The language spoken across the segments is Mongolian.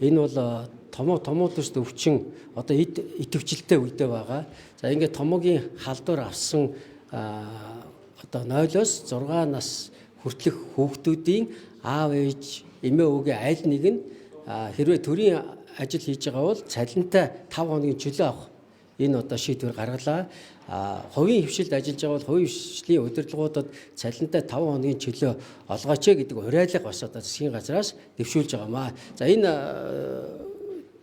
Энэ бол томууд өст өвчин одоо идэвхжилтэй үедээ байгаа. За ингээд томоогийн халдвар авсан одоо 0-оос 6 нас хүртэлх хүүхдүүдийн аав ээж эмээ өвгийн аль нэг нь хэрвээ төрийн ажил хийж байгаа бол цалинтай 5 хоногийн чөлөө авах энэ одоо шийдвэр гаргалаа. Хувийн хвшилд ажиллаж байгаа бол хувийн хвшлийн удирдлагуудад цалинтай 5 хоногийн чөлөө олгооч гэдэг уриалга бас одоо засгийн газраас дэвшүүлж байгаамаа. За энэ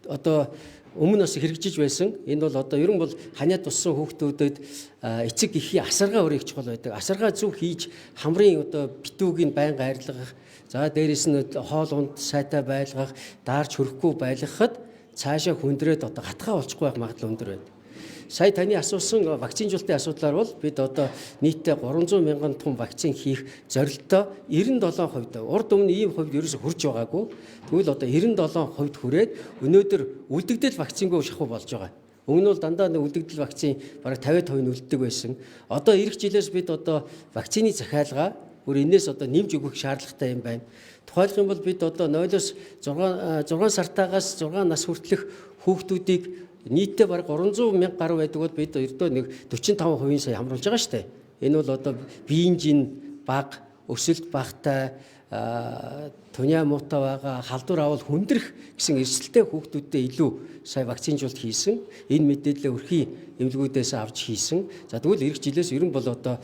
одоо өмнө бас хэрэгжиж байсан. Энэ бол одоо ерөн бол ханиад туссан хүүхдүүдэд эцэг эхийн асаргаа өрөөх чухал байдаг. Асаргаа зөв хийж хамрын одоо битүүгийг байнга арилгах, за дээрэс нь хоол унд сайтай байлгах, даарч хөрөхгүй байлгахад цаашаа хүндрээд одоо гатхаа болчихгүй байх магадлал өндөр байна. Сая таны асуусан вакцинжуулалтын асуудлаар бол бид одоо нийтдээ 300 мянган тонн вакцин хийх зорилттой 97%. Урд өмнө ийм хувьд ерөөсө хүрч байгаагүй. Тэгвэл одоо 97% хүрээд өнөөдөр үлдэгдэл вакцингүй шахуу болж байгаа. Өмнө нь дандаа үлдэгдэл вакцин бараг 50% нь үлддэг байсан. Одоо эх жилээс бид одоо вакцины захиалгаа бүр энэс одоо нэмж өгөх шаардлагатай юм байна. Тухайлх юм бол бид одоо 0-оос 6 сартаагаас 6 нас хүртэлх хүүхдүүдийг нийтдээ бараг 300 мянга гаруй байдаг бол бид ердөө нэг 45% сая хамруулж байгаа шүү дээ. Энэ бол одоо биеийн жин бага, өсөлт багтай, туниа муутай байгаа, халдвар авал хүндрэх гэсэн эрсдэлтэй хүүхдүүдтэй илүү сая вакцинжуулалт хийсэн. Энэ мэдээлэл өрхийн эмнэлгүүдээс авч хийсэн. За тэгвэл эх жилээс ерөн бол одоо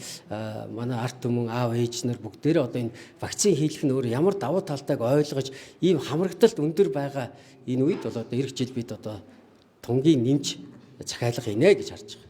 манай арт түмэн аав ээж нар бүгдээрээ одоо энэ вакцин хийх нь өөр ямар давуу талтайг ойлгож ийм хамрагдалт өндөр байгаа энэ үед бол одоо эх жил бид одоо тунгийн нэмж захиалга хийнэ гэж харж байгаа.